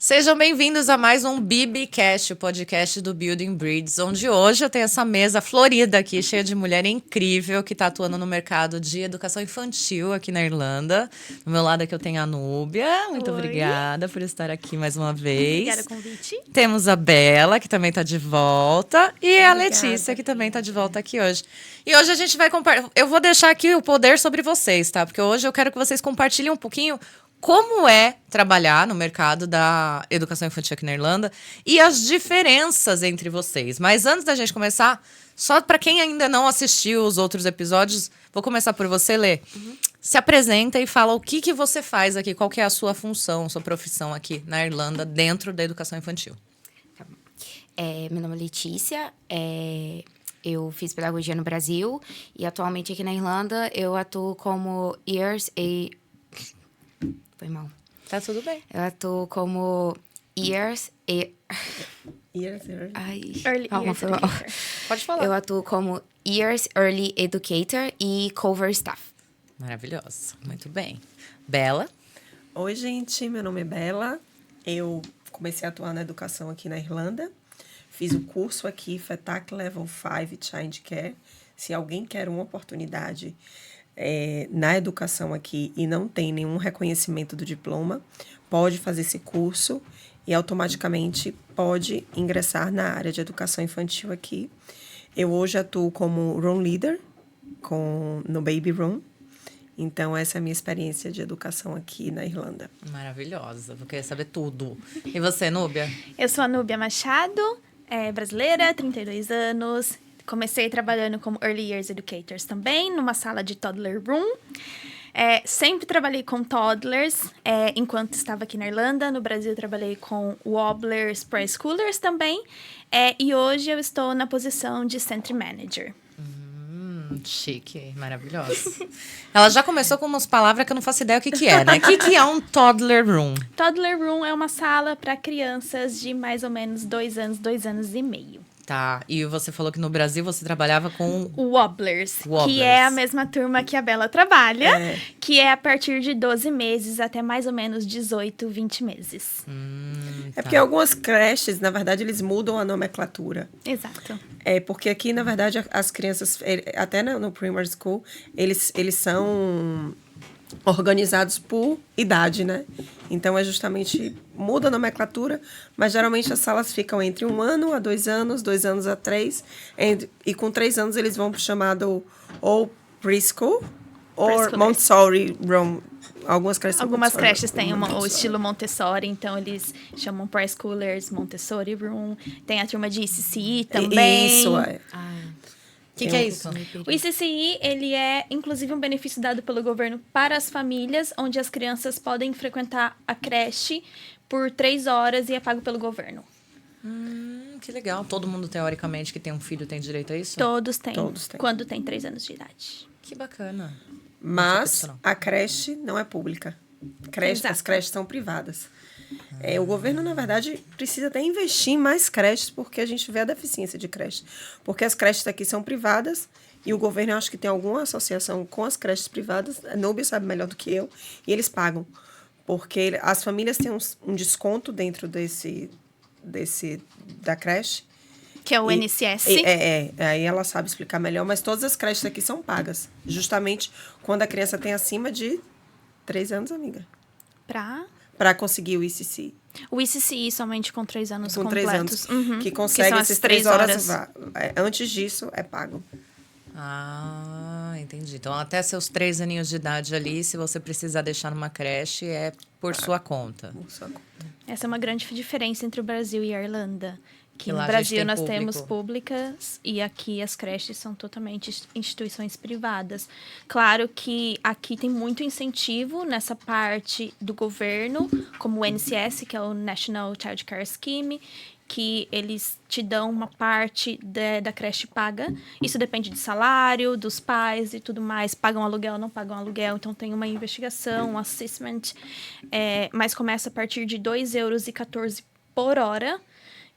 Sejam bem-vindos a mais um BBcast, o podcast do Building Bridges, onde hoje eu tenho essa mesa florida aqui, cheia de mulher incrível que está atuando no mercado de educação infantil aqui na Irlanda. Do meu lado aqui eu tenho a Núbia. Muito obrigada por estar aqui mais uma vez. Obrigada pelo convite. Temos a Bela, que também está de volta, e a Letícia, que também está de volta aqui hoje. E hoje a gente vai compartilhar. Eu vou deixar aqui o poder sobre vocês, tá? Porque hoje eu quero que vocês compartilhem um pouquinho como é trabalhar no mercado da educação infantil aqui na Irlanda e as diferenças entre vocês. Mas antes da gente começar, só para quem ainda não assistiu os outros episódios, vou começar por você, Lê. Se apresenta e fala o que você faz aqui, qual que é a sua função, sua profissão aqui na Irlanda dentro da educação infantil. Tá bom. Meu nome é Letícia, eu fiz pedagogia no Brasil e atualmente aqui na Irlanda eu atuo como Foi mal. Tá tudo bem. Eu atuo como Early foi mal. Pode falar. Eu atuo como Early Educator e Cover Staff. Maravilhosa. Muito bem. Bela. Oi, gente. Meu nome é Bela. Eu comecei a atuar na educação aqui na Irlanda. Fiz o curso aqui, FETAC Level 5 Child Care. Se alguém quer uma oportunidade na educação aqui e não tem nenhum reconhecimento do diploma, pode fazer esse curso e automaticamente pode ingressar na área de educação infantil aqui. Eu hoje atuo como Room Leader no Baby Room. Então, essa é a minha experiência de educação aqui na Irlanda. Maravilhosa. Vou querer saber tudo. E você, Núbia? Eu sou a Núbia Machado, brasileira, 32 anos. Comecei trabalhando como Early Years Educators também, numa sala de toddler room. Sempre trabalhei com toddlers enquanto estava aqui na Irlanda. No Brasil, trabalhei com wobblers, preschoolers também. E hoje eu estou na posição de Center Manager. Chique, maravilhosa. Ela já começou com umas palavras que eu não faço ideia o que é, né? O que é um toddler room? Toddler room é uma sala para crianças de mais ou menos 2 anos, 2 anos e meio. Tá, e você falou que no Brasil você trabalhava com Wobblers, que é a mesma turma que a Bela trabalha, que é a partir de 12 meses até mais ou menos 18, 20 meses. É porque algumas creches, na verdade, eles mudam a nomenclatura. Exato. Porque aqui, na verdade, as crianças, até no primary school, eles são organizados por idade, né? Então, justamente, muda a nomenclatura, mas geralmente as salas ficam entre 1 ano a 2 anos, 2 anos a 3, e com 3 anos eles vão pro chamado ou preschool ou Montessori room. Algumas creches têm o estilo Montessori, então eles chamam preschoolers Montessori room. Tem a turma de ICCI também. Isso, O que é isso? O ICCI, ele é, inclusive, um benefício dado pelo governo para as famílias, onde as crianças podem frequentar a creche por 3 horas e é pago pelo governo. Que legal. Todo mundo, teoricamente, que tem um filho tem direito a isso? Todos têm. Todos têm. Quando tem 3 anos de idade. Que bacana. Mas a creche não é pública. As creches são privadas. O governo, na verdade, precisa até investir em mais creches, porque a gente vê a deficiência de creche. Porque as creches aqui são privadas e o governo, eu acho que tem alguma associação com as creches privadas, a Núbia sabe melhor do que eu, e eles pagam. Porque as famílias têm um desconto dentro da creche. Que é o NCS. Aí ela sabe explicar melhor, mas todas as creches aqui são pagas. Justamente quando a criança tem acima de 3 anos, amiga. Para conseguir o ICCI. O ICCI somente com 3 anos com completos. 3 anos. Que consegue essas 3 horas. Antes disso, é pago. Entendi. Então, até seus 3 aninhos de idade ali, se você precisar deixar numa creche, é por sua conta. Por sua conta. Essa é uma grande diferença entre o Brasil e a Irlanda. Que no lá Brasil nós temos públicas e aqui as creches são totalmente instituições privadas. Claro que aqui tem muito incentivo nessa parte do governo, como o NCS, que é o National Child Care Scheme, que eles te dão uma parte da creche paga. Isso depende de salário, dos pais e tudo mais. Pagam aluguel, não pagam aluguel. Então, tem uma investigação, um assessment. Mas começa a partir de 2,14 € por hora,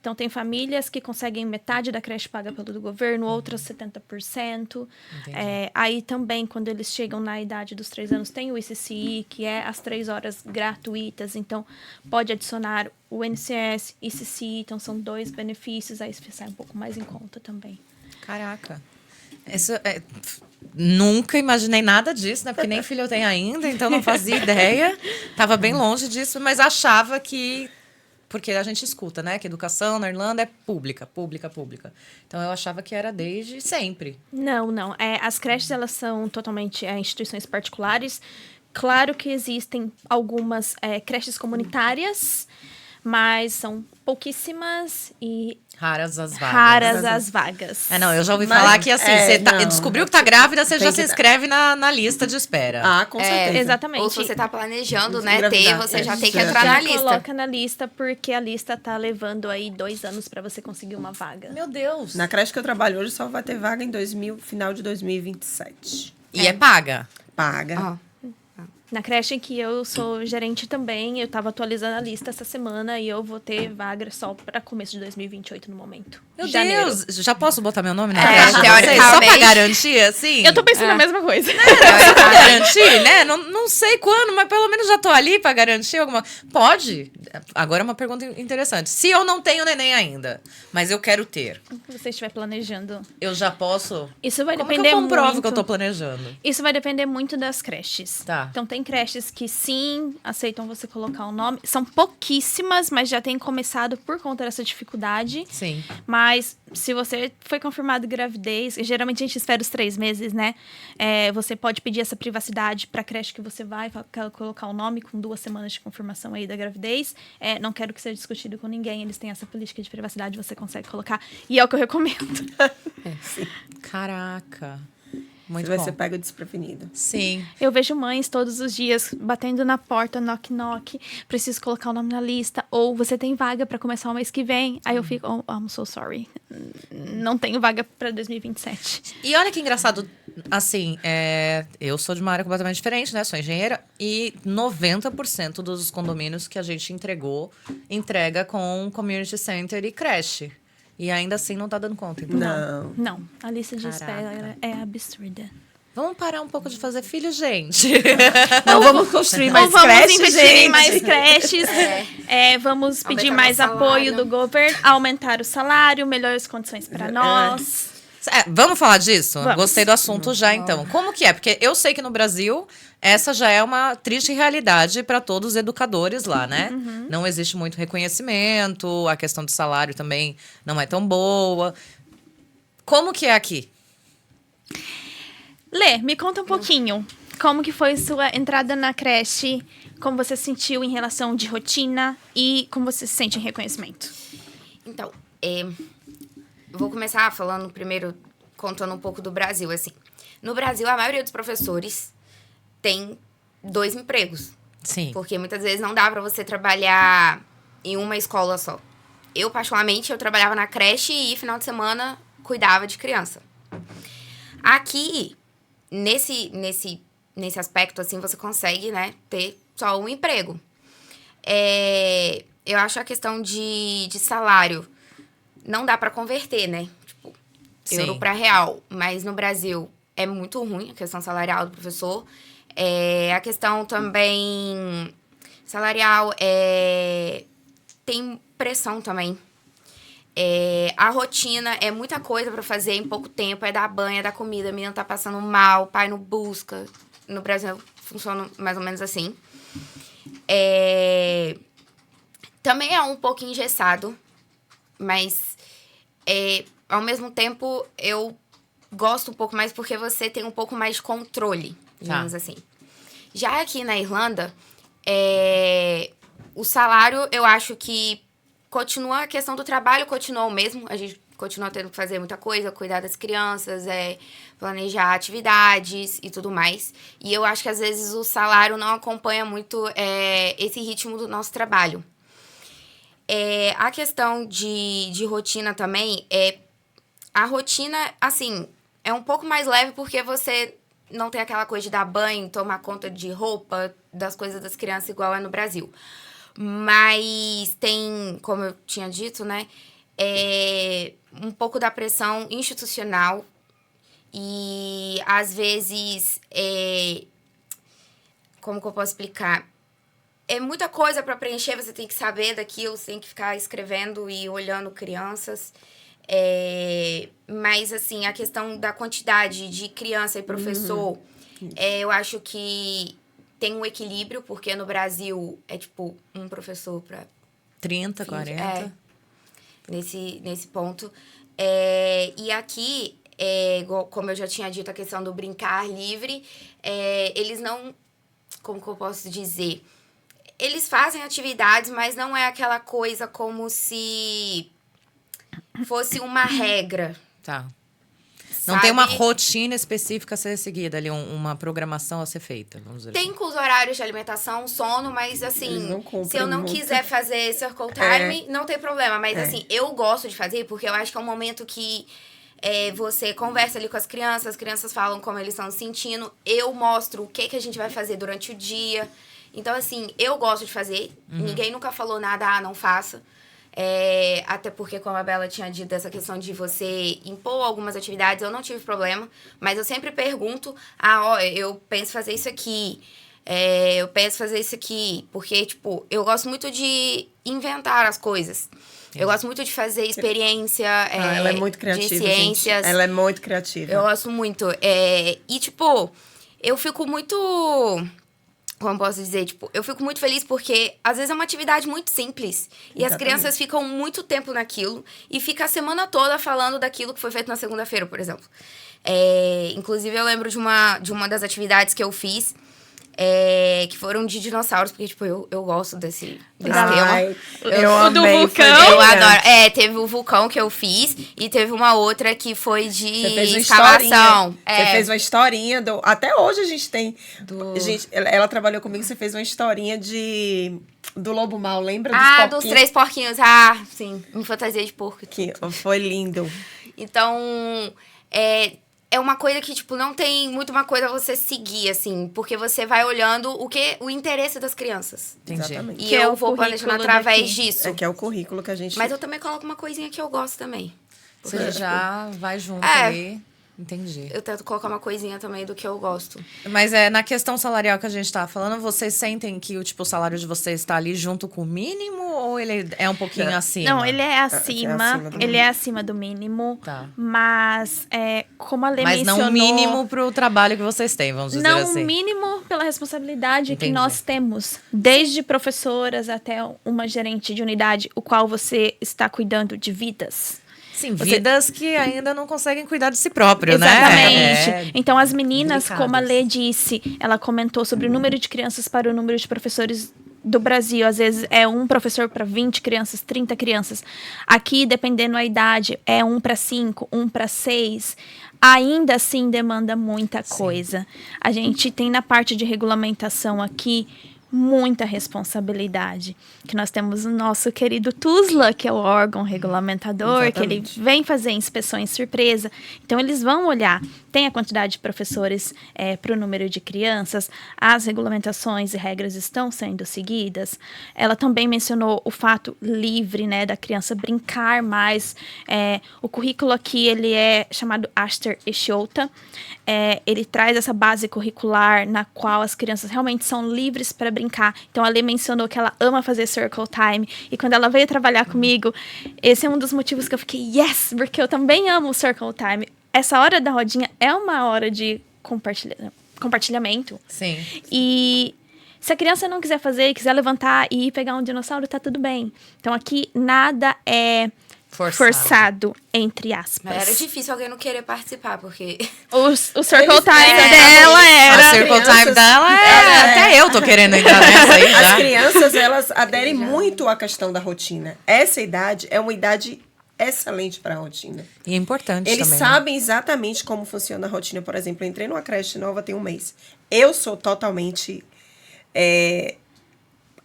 Então, tem famílias que conseguem metade da creche paga pelo do governo, outras 70%. Aí também, quando eles chegam na idade dos 3 anos, tem o ICCI, que é as 3 horas gratuitas. Então, pode adicionar o INSS, ICCI. Então, são 2 benefícios. Aí sai um pouco mais em conta também. Caraca. Nunca imaginei nada disso, né? Porque nem filho eu tenho ainda, então não fazia ideia. Tava bem longe disso, mas achava que... Porque a gente escuta, né? Que educação na Irlanda é pública. Então, eu achava que era desde sempre. Não. As creches, elas são totalmente instituições particulares. Claro que existem algumas creches comunitárias, mas são pouquíssimas e Raras as vagas. raras as vagas. Não, eu já ouvi falar que assim, você não. descobriu que tá grávida, você Tem já que se inscreve na lista de espera. Ah, com certeza. Exatamente. Ou se você tá planejando, né, Engravidar. você já tem que Já entrar na lista. Coloca na lista, porque a lista tá levando aí 2 anos para você conseguir uma vaga. Meu Deus. Na creche que eu trabalho hoje só vai ter vaga em final de 2027. E é paga. Paga. Ó. Na creche em que eu sou gerente também, eu tava atualizando a lista essa semana e eu vou ter vaga só para começo de 2028 no momento. Meu Janeiro. Deus, já posso botar meu nome na É, creche? de vocês? Só pra teoricamente. garantir, assim? Eu tô pensando a mesma coisa. Só pra garantir, né? Não sei quando, mas pelo menos já tô ali pra garantir alguma... Pode? Agora é uma pergunta interessante. Se eu não tenho neném ainda, mas eu quero ter, Se você estiver planejando. eu já posso... Isso vai Como depender que eu comprovo muito. que eu tô planejando? Isso vai depender muito das creches. Tá. Então, tem creches que sim, aceitam você colocar o nome. São pouquíssimas, mas já tem começado por conta dessa dificuldade. Sim. Mas se você foi confirmado gravidez, e geralmente a gente espera os 3 meses, né? Você pode pedir essa privacidade para a creche que você vai, colocar o nome com 2 semanas de confirmação aí da gravidez. Não quero que seja discutido com ninguém, eles têm essa política de privacidade, você consegue colocar. E é o que eu recomendo. Caraca. Muito Você vai bom. ser pego desprevenido. Sim. Eu vejo mães todos os dias batendo na porta, knock knock, preciso colocar o nome na lista, ou você tem vaga para começar o mês que vem. Aí eu fico, oh, I'm so sorry. Não tenho vaga para 2027. E olha que engraçado, assim, eu sou de uma área completamente diferente, né? Sou engenheira. E 90% dos condomínios que a gente entrega com community center e creche. E ainda assim não tá dando conta. Então. Não. Não, a lista de Caraca. espera é absurda. Vamos parar um pouco de fazer filho, gente. Não vamos construir Ou mais vamos creche, investir gente. em mais creches, vamos pedir Aumentar mais nosso apoio salário. do governo, aumentar o salário, melhores condições para nós. Vamos falar disso? Vamos. Gostei do assunto já, então. Como que é? Porque eu sei que no Brasil, essa já é uma triste realidade para todos os educadores lá, né? Não existe muito reconhecimento, a questão de salário também não é tão boa. Como que é aqui? Lê, me conta um pouquinho. Como que foi sua entrada na creche? Como você se sentiu em relação de rotina? E como você se sente em reconhecimento? Então, vou começar falando primeiro, contando um pouco do Brasil, assim. No Brasil, a maioria dos professores tem 2 empregos. Sim. Porque muitas vezes não dá pra você trabalhar em uma escola só. Eu, particularmente, eu trabalhava na creche e final de semana cuidava de criança. Aqui, nesse aspecto, assim, você consegue, né, ter só um emprego. Eu acho a questão de salário não dá pra converter, né? Tipo, Sim. euro pra real. Mas no Brasil é muito ruim a questão salarial do professor. A questão também salarial tem pressão também. A rotina é muita coisa pra fazer em pouco tempo. É dar banho, é dar comida, a menina tá passando mal, o pai não busca. No Brasil funciona mais ou menos assim. Também é um pouco engessado, mas ao mesmo tempo eu gosto um pouco mais porque você tem um pouco mais de controle, digamos assim. Já aqui na Irlanda, o salário, eu acho que continua, a questão do trabalho continua o mesmo. A gente continua tendo que fazer muita coisa, cuidar das crianças, planejar atividades e tudo mais. E eu acho que às vezes o salário não acompanha muito esse ritmo do nosso trabalho. A questão de rotina também, a rotina, assim, é um pouco mais leve porque você não tem aquela coisa de dar banho, tomar conta de roupa, das coisas das crianças igual é no Brasil. Mas tem, como eu tinha dito, né, um pouco da pressão institucional e, às vezes, como que eu posso explicar? É muita coisa para preencher, você tem que saber daquilo, você tem que ficar escrevendo e olhando crianças. Mas, assim, a questão da quantidade de criança e professor, eu acho que tem um equilíbrio, porque no Brasil é, tipo, um professor para 30, 40. Nesse ponto. E aqui, como eu já tinha dito, a questão do brincar livre, eles não... Como que eu posso dizer? Eles fazem atividades, mas não é aquela coisa como se fosse uma regra. Tá. Não sabe? tem uma rotina específica a ser seguida ali, uma programação a ser feita, vamos dizer Tem assim. com os horários de alimentação, sono, mas assim, Eles não cumprem se eu não muito. quiser fazer circle time, não tem problema. Mas assim, eu gosto de fazer porque eu acho que é um momento que você conversa ali com as crianças falam como eles estão se sentindo, eu mostro o que a gente vai fazer durante o dia. Então, assim, eu gosto de fazer. Ninguém nunca falou nada, não faça. Até porque, como a Bela tinha dito, essa questão de você impor algumas atividades, eu não tive problema. Mas eu sempre pergunto, eu penso fazer isso aqui. Eu penso fazer isso aqui. Porque, tipo, eu gosto muito de inventar as coisas. Eu gosto muito de fazer experiência ela é muito criativa, de ciências. gente. Ela é muito criativa. Eu gosto muito. E, tipo, eu fico muito... Como posso dizer? Tipo, eu fico muito feliz porque, às vezes, é uma atividade muito simples. E as crianças ficam muito tempo naquilo. E fica a semana toda falando daquilo que foi feito na segunda-feira, por exemplo. Inclusive, eu lembro de uma das atividades que eu fiz. Que foram de dinossauros, porque, tipo, eu gosto desse tema. Eu O do amei, vulcão? foi Eu brilhante. adoro. Teve o vulcão que eu fiz e teve uma outra que foi de Você fez uma escavação. historinha. Você fez uma historinha até hoje a gente tem. Ela trabalhou comigo, você fez uma historinha do Lobo Mau, lembra? Dos Dos 3 porquinhos. Ah, sim. Me fantasia de porco. Que foi lindo. Então, é uma coisa que, tipo, não tem muito uma coisa a você seguir, assim. Porque você vai olhando o interesse das crianças. Entendi. Exatamente. E Que é eu o vou planejando currículo através daqui. disso. Que é o currículo que a gente... Mas eu também coloco uma coisinha que eu gosto também. Você já vai junto É. ali. Entendi. Eu tento colocar uma coisinha também do que eu gosto. Mas na questão salarial que a gente tá falando, vocês sentem que o salário de vocês está ali junto com o mínimo ou ele é um pouquinho acima? Não, ele é acima. acima do Ele é acima do mínimo. Tá. Mas, como a Lê Mas mencionou... não o mínimo pro trabalho que vocês têm, vamos dizer Não assim. o mínimo pela responsabilidade Entendi. que nós temos. Desde professoras até uma gerente de unidade, o qual você está cuidando de vidas. Sim, vidas que ainda não conseguem cuidar de si próprio, Exatamente. né? Então, as meninas, delicadas. como a Lê disse, ela comentou sobre o número de crianças para o número de professores do Brasil. Às vezes é um professor para 20 crianças, 30 crianças. Aqui, dependendo da idade, é 1 para 5, 1 para 6. Ainda assim, demanda muita coisa. A gente tem na parte de regulamentação aqui muita responsabilidade. Que nós temos o nosso querido TUSLA, que é o órgão regulamentador, Exatamente. que ele vem fazer inspeções surpresa. Então, eles vão olhar, tem a quantidade de professores para o número de crianças, as regulamentações e regras estão sendo seguidas. Ela também mencionou o fato livre, né, da criança brincar mais. O currículo aqui, ele é chamado Aster Eshota. Ele traz essa base curricular na qual as crianças realmente são livres para brincar. Então, a Lê mencionou que ela ama fazer circle time. E quando ela veio trabalhar comigo, esse é um dos motivos que eu fiquei, yes! Porque eu também amo o circle time. Essa hora da rodinha é uma hora de compartilhamento. Sim. E se a criança não quiser fazer e quiser levantar e ir pegar um dinossauro, tá tudo bem. Então, aqui, nada é forçado entre aspas. Mas era difícil alguém não querer participar, porque... O circle Eles- time dela era... A circle time crianças- dela até eu tô querendo entrar nessa aí As já. crianças, elas aderem muito à questão da rotina. Essa idade é uma idade excelente para a rotina. E é importante Eles também. sabem exatamente como funciona a rotina. Por exemplo, eu entrei numa creche nova tem um mês. Eu sou totalmente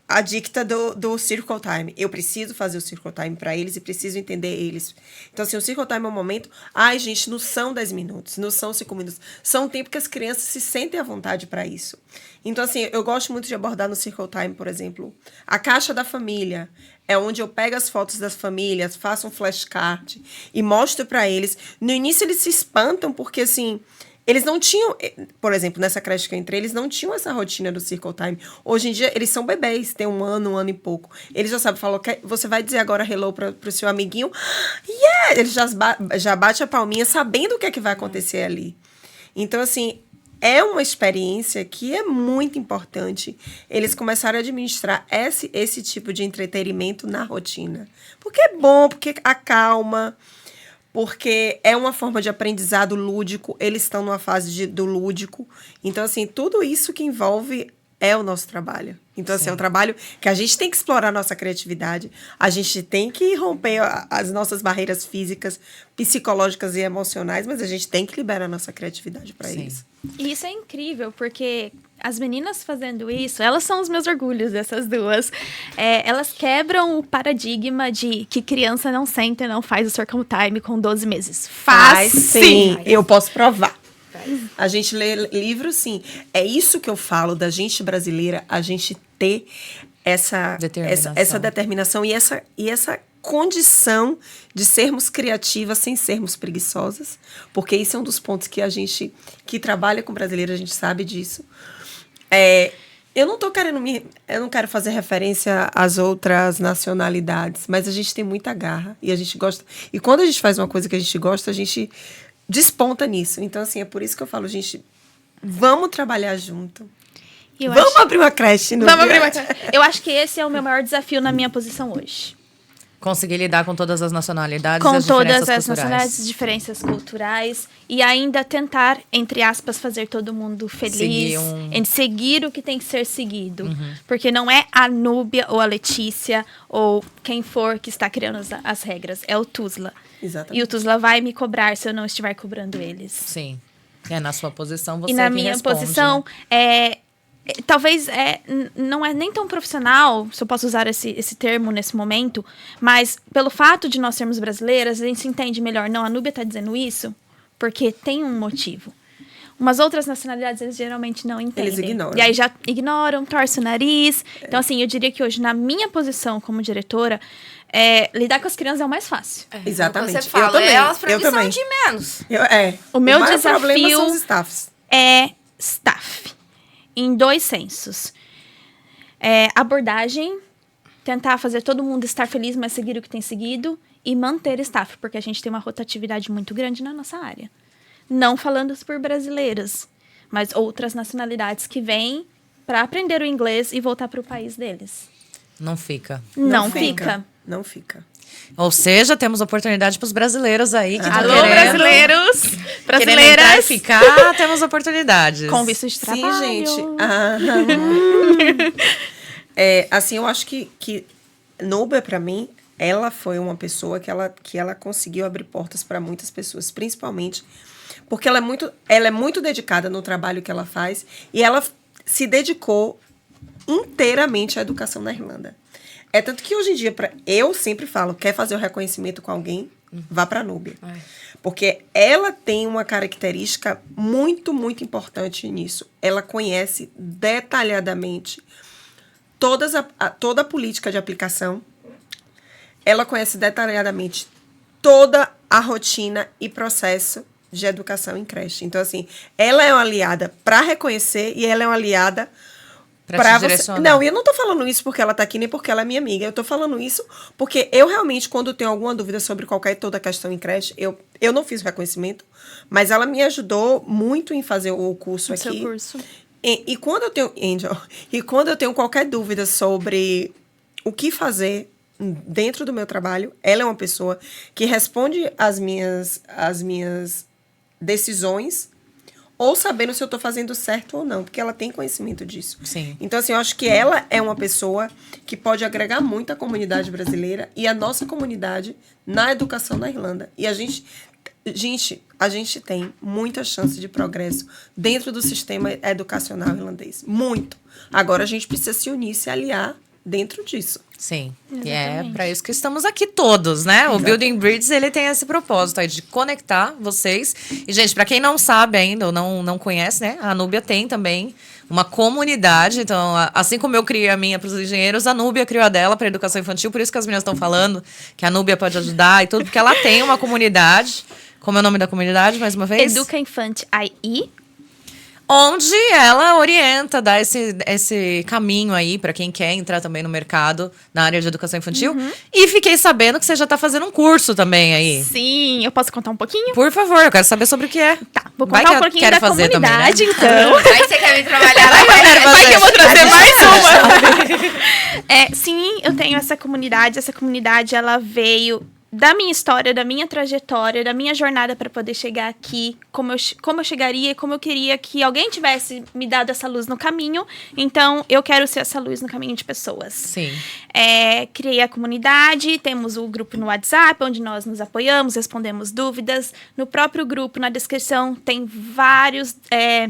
a dicta do Circle Time. Eu preciso fazer o Circle Time para eles e preciso entender eles. Então, assim, o Circle Time é um momento... Ai, gente, não são 10 minutos, não são 5 minutos. São um tempo que as crianças se sentem à vontade para isso. Então, assim, eu gosto muito de abordar no Circle Time, por exemplo, a caixa da família. É onde eu pego as fotos das famílias, faço um flashcard e mostro para eles. No início, eles se espantam porque, assim... Eles não tinham, por exemplo, nessa creche que eu entrei, eles não tinham essa rotina do Circle Time. Hoje em dia, eles são bebês, tem um ano e pouco. Eles já sabem, falam, você vai dizer agora hello pro seu amiguinho? Yeah! Eles já bate a palminha sabendo o que é que vai acontecer ali. Então, assim, é uma experiência que é muito importante eles começarem a administrar esse tipo de entretenimento na rotina. Porque é bom, porque acalma... Porque é uma forma de aprendizado lúdico, eles estão numa fase do lúdico. Então, assim, tudo isso que envolve é o nosso trabalho. Então, assim, é um trabalho que a gente tem que explorar a nossa criatividade, a gente tem que romper as nossas barreiras físicas, psicológicas e emocionais, mas a gente tem que liberar a nossa criatividade para isso. E isso é incrível, porque as meninas fazendo isso, elas são os meus orgulhos, essas duas. Elas quebram o paradigma de que criança não senta e não faz o Circle Time com 12 meses. Faz sim! Eu posso provar. A gente lê livros, sim. É isso que eu falo da gente brasileira, a gente ter essa determinação e essa condição de sermos criativas sem sermos preguiçosas, porque isso é um dos pontos que a gente que trabalha com brasileiro, a gente sabe disso. Eu não quero fazer referência às outras nacionalidades, mas a gente tem muita garra e a gente gosta. E quando a gente faz uma coisa que a gente gosta, a gente desponta nisso. Então, assim, é por isso que eu falo, gente, vamos trabalhar junto. Vamos abrir uma creche. Eu acho que esse é o meu maior desafio na minha posição hoje. Conseguir lidar com todas as nacionalidades com e as todas diferenças as culturais. nacionalidades, diferenças culturais e ainda tentar, entre aspas, fazer todo mundo feliz, seguir o que tem que ser seguido. Porque não é a Núbia ou a Letícia ou quem for que está criando as regras, é o Tuzla. Exatamente. E o Tuzla vai me cobrar se eu não estiver cobrando eles. Sim. Na sua posição você e na que minha responde, posição, né? Talvez não é nem tão profissional, se eu posso usar esse termo nesse momento, mas pelo fato de nós sermos brasileiras, a gente se entende melhor. Não, a Núbia está dizendo isso porque tem um motivo. Umas outras nacionalidades, eles geralmente não entendem. Eles ignoram. E aí já ignoram, torcem o nariz. Então, assim, eu diria que hoje, na minha posição como diretora, lidar com as crianças é o mais fácil. Exatamente. Você fala, elas pra mim são de menos. O meu maior desafio problema são os staffs. é staff. Em 2 sensos. Abordagem, tentar fazer todo mundo estar feliz, mas seguir o que tem seguido, e manter staff, porque a gente tem uma rotatividade muito grande na nossa área. Não falando por brasileiras, mas outras nacionalidades que vêm para aprender o inglês e voltar para o país deles. Não fica. Não fica. Não fica. Ou seja, temos oportunidade para os brasileiros aí que estão Alô, querendo... brasileiros! Querendo entrar e ficar, temos oportunidades. Com visto de trabalho. Sim, gente. Assim, eu acho que Núbia, para mim, ela foi uma pessoa que ela conseguiu abrir portas para muitas pessoas, principalmente porque ela é muito dedicada no trabalho que ela faz e ela se dedicou inteiramente à educação na Irlanda. É tanto que hoje em dia, eu sempre falo, quer fazer o reconhecimento com alguém, vá para a Núbia. Porque ela tem uma característica muito, muito importante nisso. Ela conhece detalhadamente toda a política de aplicação. Ela conhece detalhadamente toda a rotina e processo de educação em creche. Então, assim, ela é uma aliada para reconhecer e ela é uma aliada pra você. Não, eu não tô falando isso porque ela tá aqui, nem porque ela é minha amiga. Eu tô falando isso porque eu realmente, quando tenho alguma dúvida sobre toda questão em creche, eu não fiz o reconhecimento, mas ela me ajudou muito em fazer o curso aqui. Seu curso. E quando eu tenho, Angel, quando eu tenho qualquer dúvida sobre o que fazer dentro do meu trabalho, ela é uma pessoa que responde às minhas decisões, ou sabendo se eu estou fazendo certo ou não, porque ela tem conhecimento disso. Sim. Então, assim, eu acho que ela é uma pessoa que pode agregar muito à comunidade brasileira e à nossa comunidade na educação na Irlanda. E a gente tem muita chance de progresso dentro do sistema educacional irlandês. Muito. Agora, a gente precisa se unir, se aliar dentro disso. Sim, e é Exatamente. para isso que estamos aqui todos, né? O Building Bridges, ele tem esse propósito aí de conectar vocês. E, gente, para quem não sabe ainda ou não conhece, né? A Núbia tem também uma comunidade. Então, assim como eu criei a minha para os engenheiros, a Núbia criou a dela para educação infantil. Por isso que as meninas estão falando que a Núbia pode ajudar e tudo, porque ela tem uma comunidade. Como é o nome da comunidade, mais uma vez? Educa Infante AI. Onde ela orienta, dá esse caminho aí para quem quer entrar também no mercado na área de educação infantil. E fiquei sabendo que você já tá fazendo um curso também aí. Sim, eu posso contar um pouquinho? Por favor, eu quero saber sobre o que é. Tá, vou Vai contar que um eu pouquinho quero da fazer também, né? comunidade, então. Vai que você quer vir trabalhar lá. Vai que eu vou trazer mais uma. Sim, eu tenho essa comunidade. Essa comunidade, ela veio da minha história, da minha trajetória, da minha jornada para poder chegar aqui, como eu chegaria e como eu queria que alguém tivesse me dado essa luz no caminho. Então, eu quero ser essa luz no caminho de pessoas. Sim. Criei a comunidade, temos o grupo no WhatsApp, onde nós nos apoiamos, respondemos dúvidas. No próprio grupo, na descrição, tem vários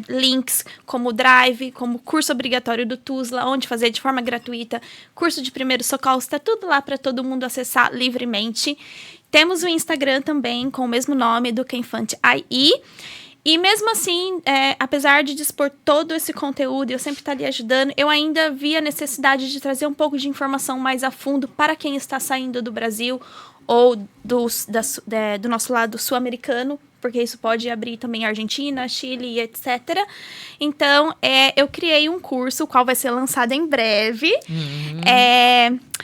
links, como o Drive, como o curso obrigatório do TUSLA, onde fazer de forma gratuita, curso de primeiros socorros, está tudo lá para todo mundo acessar livremente. Temos o Instagram também, com o mesmo nome, Educa Infante AI. E mesmo assim, apesar de dispor todo esse conteúdo, eu sempre estar ali ajudando, eu ainda vi a necessidade de trazer um pouco de informação mais a fundo para quem está saindo do Brasil ou do nosso lado sul-americano, porque isso pode abrir também Argentina, Chile, etc. Então, eu criei um curso, o qual vai ser lançado em breve,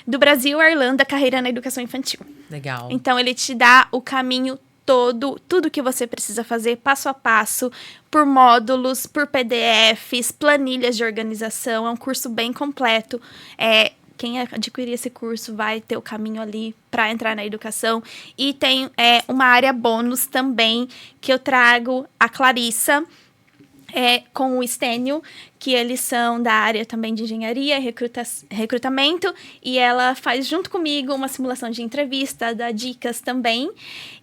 do Brasil à Irlanda, Carreira na Educação Infantil. Legal. Então, ele te dá o caminho todo, tudo que você precisa fazer, passo a passo, por módulos, por PDFs, planilhas de organização. É um curso bem completo. Quem adquirir esse curso vai ter o caminho ali para entrar na educação. E tem uma área bônus também, que eu trago a Clarissa, com o Stênio, que eles são da área também de engenharia, recrutamento, e ela faz junto comigo uma simulação de entrevista, dá dicas também.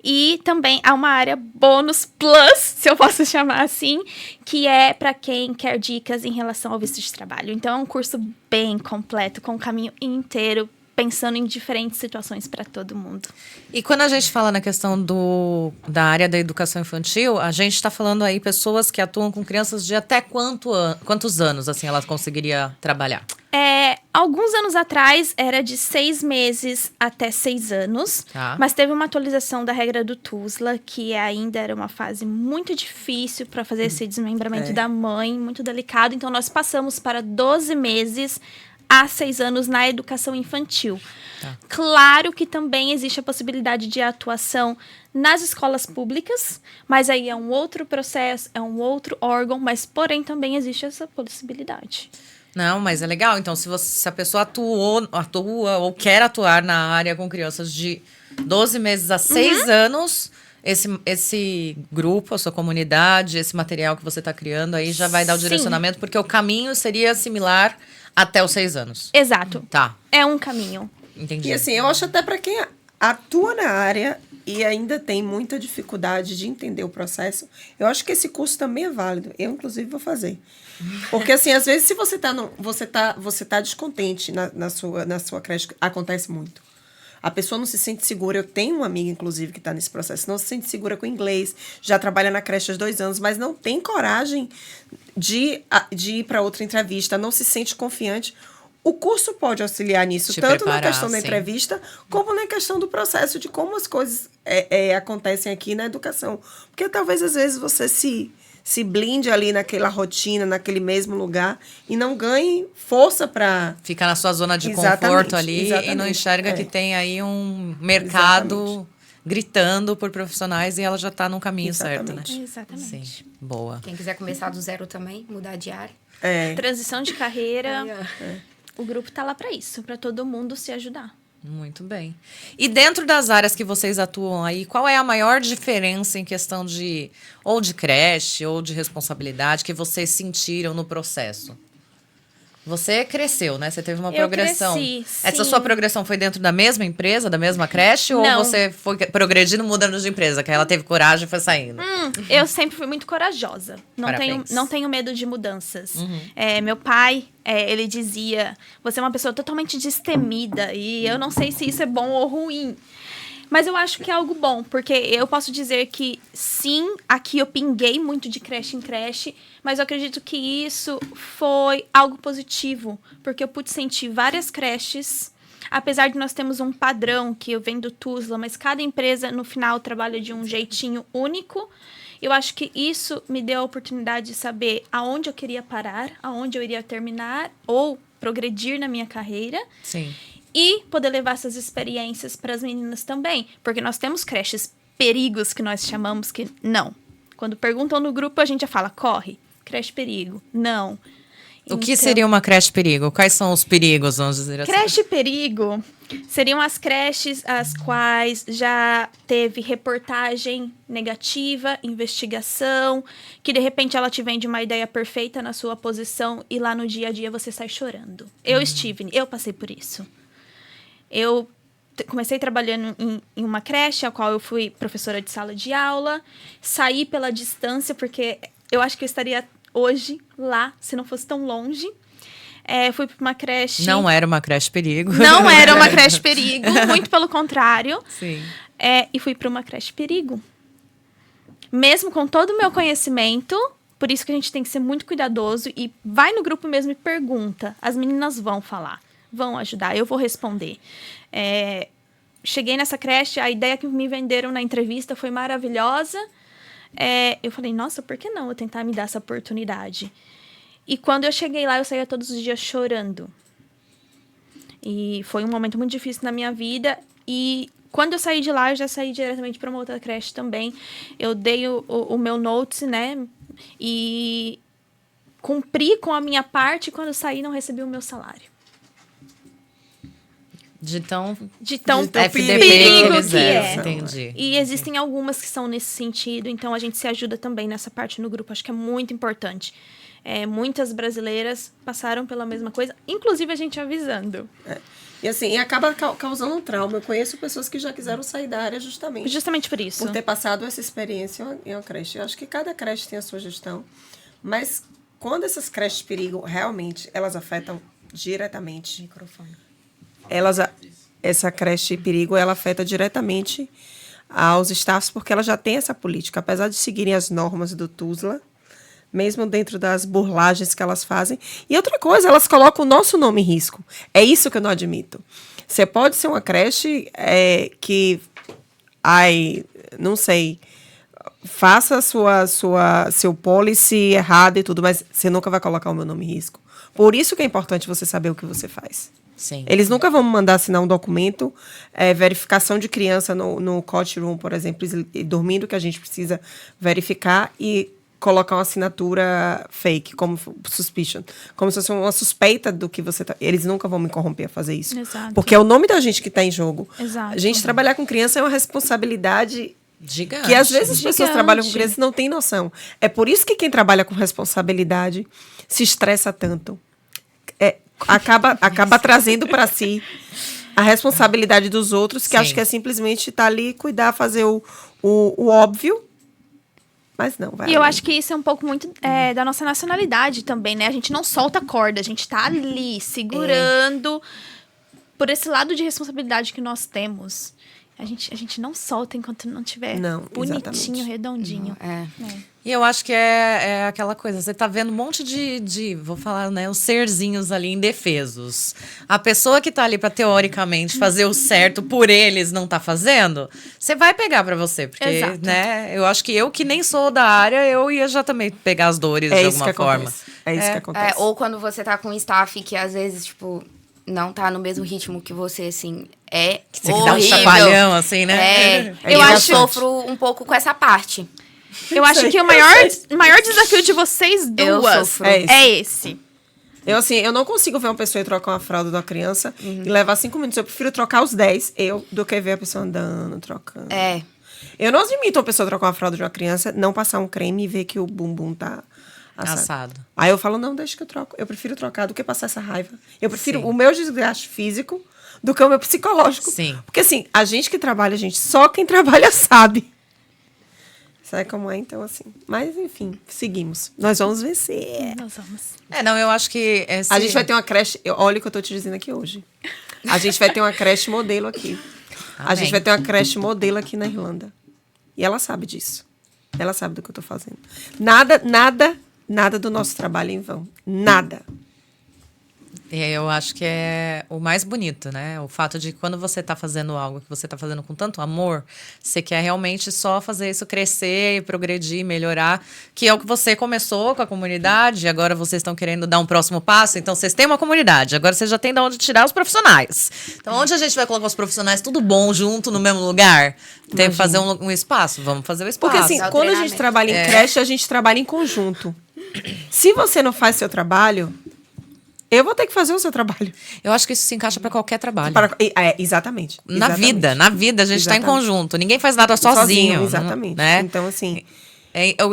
E também há uma área bônus plus, se eu posso chamar assim, que é para quem quer dicas em relação ao visto de trabalho. Então é um curso bem completo, com o caminho inteiro, pensando em diferentes situações para todo mundo. E quando a gente fala na questão da área da educação infantil, a gente está falando aí pessoas que atuam com crianças de até quantos anos, assim, ela conseguiria trabalhar? Alguns anos atrás era de 6 meses até 6 anos, Tá. mas teve uma atualização da regra do TUSLA, que ainda era uma fase muito difícil para fazer esse desmembramento da mãe, muito delicado. Então, nós passamos para 12 meses a 6 anos na educação infantil. Tá. Claro que também existe a possibilidade de atuação nas escolas públicas, mas aí é um outro processo, é um outro órgão, mas porém também existe essa possibilidade. Não, mas é legal. Então, se a pessoa atua ou quer atuar na área com crianças de 12 meses a 6 anos, esse grupo, a sua comunidade, esse material que você está criando aí já vai dar o Sim. direcionamento, porque o caminho seria similar até os 6 anos. Exato. Tá, É um caminho. entendi. E assim, eu acho até para quem atua na área e ainda tem muita dificuldade de entender o processo, eu acho que esse curso também é válido. Eu, inclusive, vou fazer. Porque, assim, às vezes, se você tá descontente na sua creche, acontece muito. A pessoa não se sente segura. Eu tenho uma amiga, inclusive, que está nesse processo, não se sente segura com inglês, já trabalha na creche há 2 anos, mas não tem coragem de ir para outra entrevista, não se sente confiante. O curso pode auxiliar nisso, Te tanto preparar, na questão da sim. entrevista, como na questão do processo de como as coisas acontecem aqui na educação. Porque talvez, às vezes, você se blinde ali naquela rotina, naquele mesmo lugar, e não ganhe força para... Fica na sua zona de Exatamente, conforto ali e não exatamente. enxerga que tem aí um mercado Exatamente. gritando por profissionais e ela já está no caminho certo, né? Exatamente. Exatamente. Sim, boa. Quem quiser começar do zero também, mudar de área. Transição de carreira, Aí, ó. o grupo tá lá para isso, para todo mundo se ajudar. Muito bem. E dentro das áreas que vocês atuam aí, qual é a maior diferença em questão de ou de creche ou de responsabilidade que vocês sentiram no processo? Você cresceu, né? Você teve uma Eu progressão. cresci, Essa sim. sua progressão foi dentro da mesma empresa, da mesma creche? Ou Não. você foi progredindo, mudando de empresa? Que ela teve coragem e foi saindo? Eu sempre fui muito corajosa. Parabéns. Não tenho medo de mudanças. Meu pai, ele dizia, você é uma pessoa totalmente destemida. E eu não sei se isso é bom ou ruim. Mas eu acho que é algo bom, porque eu posso dizer que, sim, aqui eu pinguei muito de creche em creche, mas eu acredito que isso foi algo positivo, porque eu pude sentir várias creches, apesar de nós termos um padrão que eu venho do Tuzla, mas cada empresa, no final, trabalha de um jeitinho único. Eu acho que isso me deu a oportunidade de saber aonde eu queria parar, aonde eu iria terminar, ou progredir na minha carreira. Sim. E poder levar essas experiências para as meninas também. Porque nós temos creches perigos, que nós chamamos que não. Quando perguntam no grupo, a gente já fala, corre, creche perigo. Não. O que seria uma creche perigo? Quais são os perigos, vamos dizer assim? Creche perigo seriam as creches as quais já teve reportagem negativa, investigação, que de repente ela te vende uma ideia perfeita na sua posição e lá no dia a dia você sai chorando. Eu passei por isso. Eu comecei trabalhando em uma creche, a qual eu fui professora de sala de aula, saí pela distância, porque eu acho que eu estaria hoje lá, se não fosse tão longe. Fui para uma creche... Não era uma creche perigo. Não era uma creche perigo, muito pelo contrário. Sim. E fui para uma creche perigo. Mesmo com todo o meu conhecimento, por isso que a gente tem que ser muito cuidadoso e vai no grupo mesmo e pergunta. As meninas vão falar. Vão ajudar, eu vou responder. Cheguei nessa creche, a ideia que me venderam na entrevista foi maravilhosa. Eu falei, nossa, por que não eu tentar me dar essa oportunidade? E quando eu cheguei lá, eu saía todos os dias chorando. E foi um momento muito difícil na minha vida. E quando eu saí de lá, eu já saí diretamente para uma outra creche também. Eu dei o meu notice, né? E cumpri com a minha parte. E quando eu saí, não recebi o meu salário. De tão FDP perigo que é. Entendi. E existem algumas que são nesse sentido, então a gente se ajuda também nessa parte no grupo. Acho que é muito importante. Muitas brasileiras passaram pela mesma coisa, inclusive a gente avisando. E assim, acaba causando um trauma. Eu conheço pessoas que já quiseram sair da área justamente por isso. por ter passado essa experiência em uma creche. Eu acho que cada creche tem a sua gestão, mas quando essas creches de perigo, realmente, elas afetam diretamente... Microfone. Essa creche de perigo, ela afeta diretamente aos staffs, porque ela já tem essa política. Apesar de seguirem as normas do Tuzla, mesmo dentro das burlagens que elas fazem. E outra coisa, elas colocam o nosso nome em risco. É isso que eu não admito. Você pode ser uma creche que, não sei, faça seu policy errado e tudo, mas você nunca vai colocar o meu nome em risco. Por isso que é importante você saber o que você faz. Sim. Eles nunca vão me mandar assinar um documento, verificação de criança no coach room, por exemplo, dormindo, que a gente precisa verificar e colocar uma assinatura fake, como suspicion. Como se fosse uma suspeita do que você tá... Eles nunca vão me corromper a fazer isso. Exato. Porque é o nome da gente que está em jogo. Exato. A gente trabalhar com criança é uma responsabilidade... Gigante. Que às vezes as pessoas Gigante. trabalham com crianças e não têm noção. É por isso que quem trabalha com responsabilidade se estressa tanto. Acaba trazendo para si a responsabilidade dos outros, que Sim. acho que é simplesmente estar ali, cuidar, fazer o óbvio, mas não, vai. E eu acho que isso é um pouco muito da nossa nacionalidade também, né? A gente não solta a corda, a gente tá ali, segurando por esse lado de responsabilidade que nós temos. A gente não solta enquanto não tiver bonitinho, exatamente. redondinho. E eu acho que é aquela coisa, você tá vendo um monte de vou falar, né, os serzinhos ali indefesos. A pessoa que tá ali pra, teoricamente, fazer o certo por eles não tá fazendo, você vai pegar pra você. Porque, Exato. né, eu acho que eu que nem sou da área, eu ia já também pegar as dores de alguma forma. É isso que acontece. Ou quando você tá com um staff que, às vezes, tipo... não tá no mesmo ritmo que você, assim, Você que dá um chacoalhão, assim, né? Eu sofro um pouco com essa parte. Eu acho que o maior desafio de vocês duas sofro. é esse. Eu não consigo ver uma pessoa trocar uma fralda de uma criança e levar 5 minutos. Eu prefiro trocar os 10, do que ver a pessoa andando, trocando. Eu não admito uma pessoa trocar uma fralda de uma criança, não passar um creme e ver que o bumbum tá Assado. Aí eu falo, não, deixa que eu troco. Eu prefiro trocar do que passar essa raiva. Eu prefiro o meu desgaste físico do que o meu psicológico. Sim. Porque assim, a gente que trabalha, só quem trabalha sabe. Sabe como é? Então, assim. Mas, enfim, seguimos. Nós vamos vencer. Nós vamos. Não, eu acho que... A gente vai ter uma creche... Olha o que eu tô te dizendo aqui hoje. A gente vai ter uma creche modelo aqui. A gente vai ter uma creche modelo aqui na Irlanda. E ela sabe disso. Ela sabe do que eu tô fazendo. Nada do nosso trabalho em vão. Nada. Eu acho que é o mais bonito, né? O fato de quando você tá fazendo algo que você tá fazendo com tanto amor, você quer realmente só fazer isso crescer, progredir, melhorar, que é o que você começou com a comunidade, agora vocês estão querendo dar um próximo passo, então vocês têm uma comunidade, agora vocês já têm de onde tirar os profissionais. Então, onde a gente vai colocar os profissionais tudo bom, junto, no mesmo lugar? Tem que fazer um espaço, vamos fazer o espaço. Porque assim, quando a gente trabalha em creche, a gente trabalha em conjunto. Se você não faz seu trabalho... Eu vou ter que fazer o seu trabalho. Eu acho que isso se encaixa para qualquer trabalho. Exatamente. Na vida a gente está em conjunto. Ninguém faz nada sozinho. Exatamente. Né? Então, assim...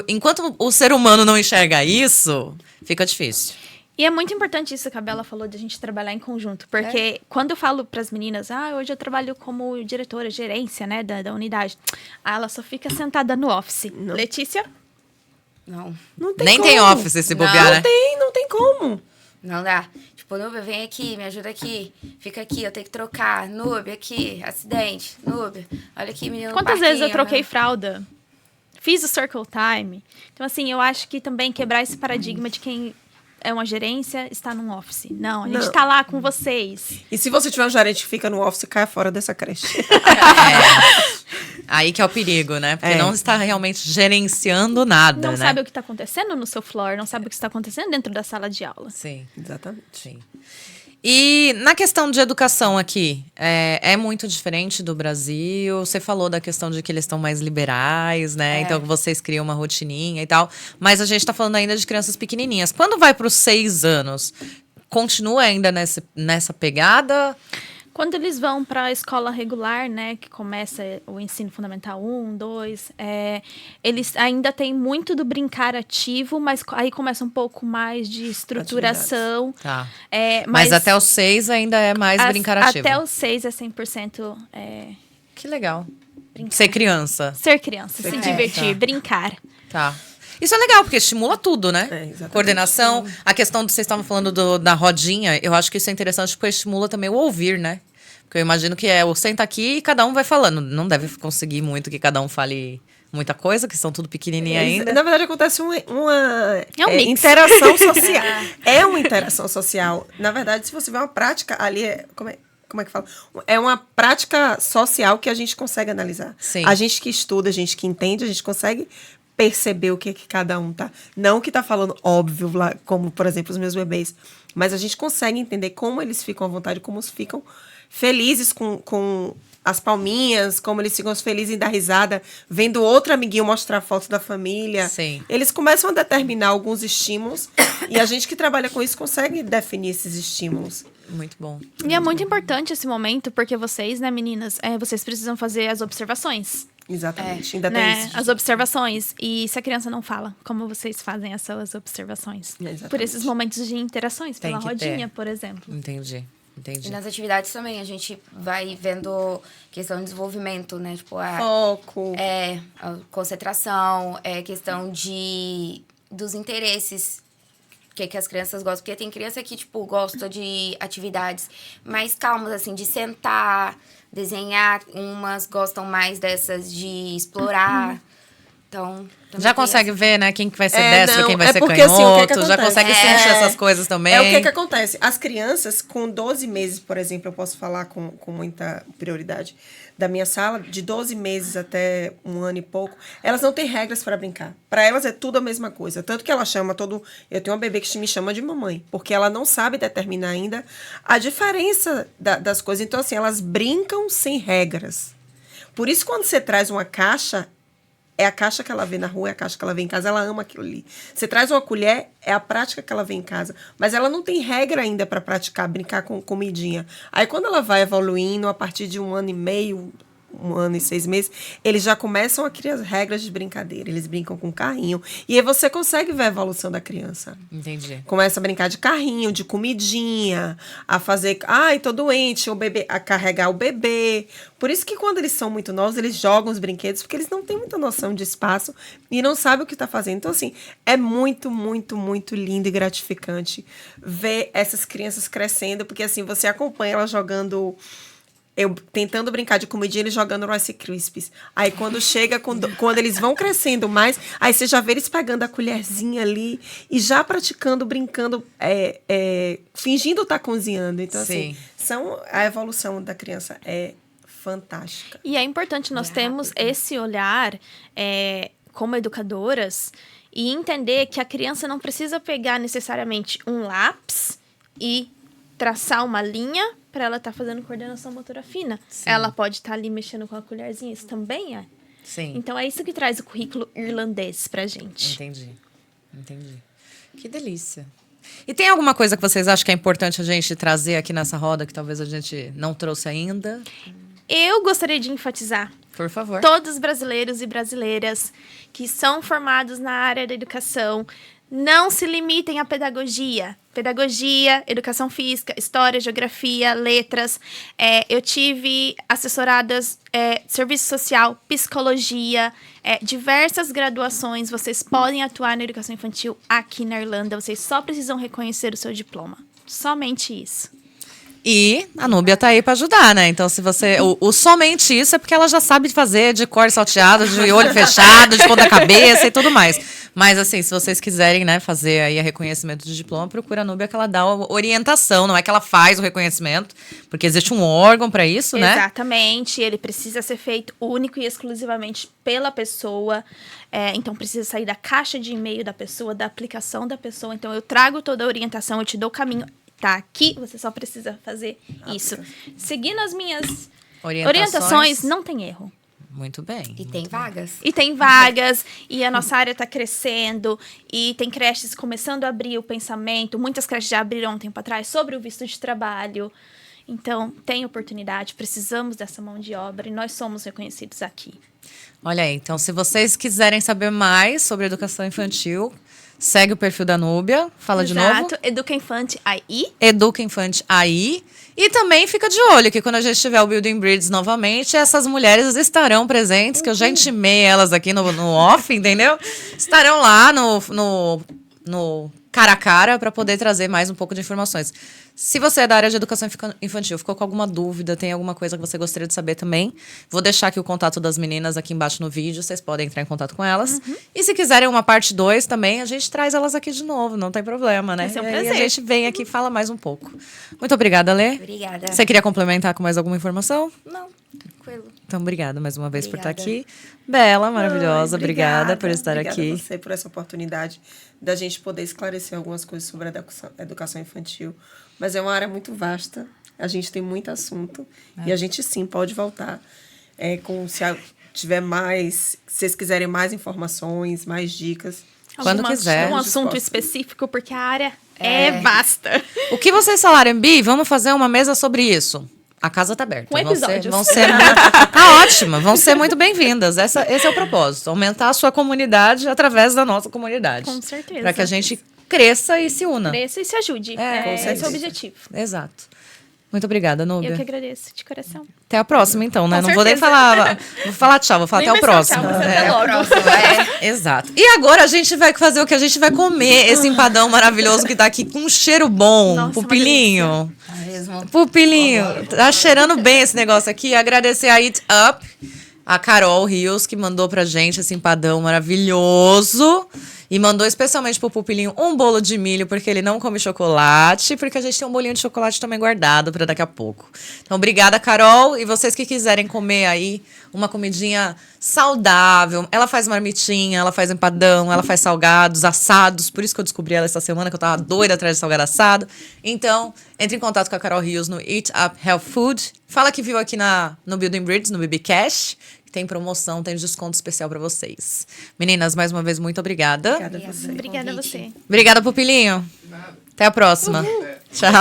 Enquanto o ser humano não enxerga isso, fica difícil. E é muito importante isso que a Bela falou, de a gente trabalhar em conjunto. Porque quando eu falo para as meninas, hoje eu trabalho como diretora, gerência, né, da unidade. Ela só fica sentada no office. Não. Letícia? Não. Não tem Nem como. tem office esse bobear, né? Não tem como. Não dá. Tipo, Núbia, vem aqui, me ajuda aqui. Fica aqui, eu tenho que trocar. Núbia, aqui, acidente. Núbia, olha aqui, menino. Quantas vezes eu troquei fralda? Fiz o circle time. Então, assim, eu acho que também quebrar esse paradigma de quem é uma gerência está num office. Não, a gente está lá com vocês. E se você tiver um gerente que fica no office, caia fora dessa creche. Aí que é o perigo, né? Porque não está realmente gerenciando nada, Não né? sabe o que está acontecendo no seu floor, não sabe o que está acontecendo dentro da sala de aula. Sim. Exatamente. Sim. E na questão de educação aqui, é muito diferente do Brasil. Você falou da questão de que eles estão mais liberais, né? Então vocês criam uma rotininha e tal. Mas a gente tá falando ainda de crianças pequenininhas. Quando vai para os 6 anos, continua ainda nessa pegada? Quando eles vão para a escola regular, né, que começa o ensino fundamental 1, 2, eles ainda têm muito do brincar ativo, mas aí começa um pouco mais de estruturação. Tá. Mas até os 6 ainda é mais brincar ativo. Até os 6 é 100% Que legal. brincar. Ser criança. Ser criança, se divertir, Tá. brincar. Tá. Isso é legal, porque estimula tudo, né? Exatamente. Coordenação. A questão do vocês estavam falando da rodinha, eu acho que isso é interessante porque estimula também o ouvir, né? Porque eu imagino que o senta aqui e cada um vai falando. Não deve conseguir muito que cada um fale muita coisa, que são tudo pequenininho ainda. Na verdade, acontece uma um mix. interação social. É uma interação social. Na verdade, se você vê uma prática ali, como é que fala? É uma prática social que a gente consegue analisar. Sim. A gente que estuda, a gente que entende, a gente consegue perceber o que cada um tá. Não que tá falando óbvio, lá, como, por exemplo, os meus bebês. Mas a gente consegue entender como eles ficam à vontade, como eles ficam felizes com as palminhas, como eles ficam felizes em dar risada, vendo outro amiguinho mostrar foto da família. Sim. Eles começam a determinar alguns estímulos e a gente que trabalha com isso consegue definir esses estímulos. Muito bom. E é muito importante esse momento, porque vocês, né, meninas, vocês precisam fazer as observações. Exatamente. Ainda tem Né? isso. As observações. E se a criança não fala, como vocês fazem essas observações? Exatamente. Por esses momentos de interações, Tem pela que rodinha, ter. por exemplo. Entendi. E nas atividades também, a gente vai vendo questão de desenvolvimento, né? Tipo, Foco. a concentração, questão dos interesses que as crianças gostam. Porque tem criança que, tipo, gosta de atividades mais calmas, assim, de sentar, desenhar. Umas gostam mais dessas de explorar. Então... Já consegue ver, né? Quem que vai ser destro, não, quem vai ser porque, canhoto. assim, o que já acontece? consegue sentir essas coisas também. É o que acontece. As crianças com 12 meses, por exemplo, eu posso falar com muita prioridade, da minha sala, de 12 meses até 1 ano e pouco, elas não têm regras para brincar. Para elas é tudo a mesma coisa. Tanto que ela chama todo... Eu tenho uma bebê que me chama de mamãe, porque ela não sabe determinar ainda a diferença das coisas. Então, assim, elas brincam sem regras. Por isso, quando você traz uma caixa... É a caixa que ela vê na rua, é a caixa que ela vê em casa, ela ama aquilo ali. Você traz uma colher, é a prática que ela vê em casa. Mas ela não tem regra ainda para praticar, brincar com comidinha. Aí quando ela vai evoluindo, a partir de 1 ano e meio, 1 ano e 6 meses, eles já começam a criar as regras de brincadeira. Eles brincam com carrinho. E aí você consegue ver a evolução da criança. Entendi. Começa a brincar de carrinho, de comidinha, a fazer... Ai, tô doente, o bebê, a carregar o bebê. Por isso que quando eles são muito novos, eles jogam os brinquedos, porque eles não têm muita noção de espaço e não sabem o que tá fazendo. Então, assim, é muito, muito, muito lindo e gratificante ver essas crianças crescendo, porque, assim, você acompanha elas jogando... Eu tentando brincar de comidinha, eles jogando Rice Krispies. Aí quando chega, quando eles vão crescendo mais, aí você já vê eles pegando a colherzinha ali e já praticando, brincando, fingindo estar cozinhando. Então, Sim. assim, a evolução da criança é fantástica. E é importante nós termos esse olhar como educadoras e entender que a criança não precisa pegar necessariamente um lápis e traçar uma linha para ela estar fazendo coordenação motora fina. Sim. Ela pode estar ali mexendo com a colherzinha, isso também é. Sim. Então é isso que traz o currículo irlandês pra gente. Entendi. Que delícia. E tem alguma coisa que vocês acham que é importante a gente trazer aqui nessa roda que talvez a gente não trouxe ainda? Eu gostaria de enfatizar Por favor. todos os brasileiros e brasileiras que são formados na área da educação, não se limitem à pedagogia. Pedagogia, educação física, história, geografia, letras. Eu tive assessoradas serviço social, psicologia, diversas graduações. Vocês podem atuar na educação infantil aqui na Irlanda. Vocês só precisam reconhecer o seu diploma. Somente isso. E a Núbia tá aí pra ajudar, né? Então, se você... O somente isso é porque ela já sabe fazer de cor salteado, de olho fechado, de ponta cabeça e tudo mais. Mas, assim, se vocês quiserem, né, fazer aí a reconhecimento de diploma, procura a Núbia que ela dá orientação. Não é que ela faz o reconhecimento, porque existe um órgão pra isso, né? Exatamente. Ele precisa ser feito único e exclusivamente pela pessoa. Então, precisa sair da caixa de e-mail da pessoa, da aplicação da pessoa. Então, eu trago toda a orientação, eu te dou o caminho. Tá aqui, você só precisa fazer isso. Seguindo as minhas orientações, não tem erro. Muito bem. E tem vagas. E tem vagas, e a nossa área está crescendo, e tem creches começando a abrir o pensamento. Muitas creches já abriram um tempo atrás sobre o visto de trabalho. Então, tem oportunidade, precisamos dessa mão de obra, e nós somos reconhecidos aqui. Olha aí, então, se vocês quiserem saber mais sobre educação infantil... Segue o perfil da Núbia. Fala de novo. Exato. Educa Infante aí. Educa Infante aí. E também fica de olho que quando a gente tiver o Building Bridges novamente, essas mulheres estarão presentes, que eu já intimei elas aqui no off, entendeu? Estarão lá no cara a cara para poder trazer mais um pouco de informações. Se você é da área de educação infantil, ficou com alguma dúvida, tem alguma coisa que você gostaria de saber também, vou deixar aqui o contato das meninas aqui embaixo no vídeo, vocês podem entrar em contato com elas. E se quiserem uma parte 2 também, a gente traz elas aqui de novo, não tem problema, né? Vai ser um E aí prazer. a gente vem aqui e fala mais um pouco. Muito obrigada, Lê. Obrigada. Você queria complementar com mais alguma informação? Não, tranquilo. Então, obrigada mais uma vez por estar Obrigada. aqui. Bela, maravilhosa, obrigada por estar Obrigada aqui. a você por essa oportunidade da gente poder esclarecer algumas coisas sobre a educação infantil. Mas é uma área muito vasta, a gente tem muito assunto e a gente sim pode voltar. Tiver mais, se vocês quiserem mais informações, mais dicas. Quando quiser. Um assunto específico, porque a área é vasta. O que vocês falaram, Bi? Vamos fazer uma mesa sobre isso. A casa tá aberta. Com episódios. Vão ser muito, tá ótima. Vão ser muito bem-vindas. Esse é o propósito. Aumentar a sua comunidade através da nossa comunidade. Com certeza. Para que a gente cresça e se una. Cresça e se ajude. com Esse é certeza. o objetivo. Exato. Muito obrigada, Núbia. Eu que agradeço, de coração. Até a próxima, então, né? Com Não vou nem certeza. falar. Vou falar tchau, vou falar Nem até o vai ser próximo. tchau, vai ser É. até logo. Próximo, Exato. E agora a gente vai fazer o que? A gente vai comer esse empadão maravilhoso que tá aqui com um cheiro bom. Nossa, Pupilinho. mesmo. Pupilinho. Tá cheirando bem esse negócio aqui. Agradecer a Eat Up, a Carol Rios, que mandou pra gente esse empadão maravilhoso. E mandou especialmente pro Pupilinho um bolo de milho, porque ele não come chocolate, porque a gente tem um bolinho de chocolate também guardado para daqui a pouco. Então, obrigada, Carol. E vocês que quiserem comer aí uma comidinha saudável, ela faz marmitinha, ela faz empadão, ela faz salgados, assados. Por isso que eu descobri ela essa semana, que eu tava doida atrás de salgado assado. Então, entre em contato com a Carol Rios no Eat Up Health Food. Fala que viu aqui no Building Bridges, no BB Cash. Tem promoção, tem desconto especial pra vocês. Meninas, mais uma vez, muito obrigada. Obrigada a você. Obrigada a Convite. você. Obrigada, Pupilinho. Até a próxima. Tchau.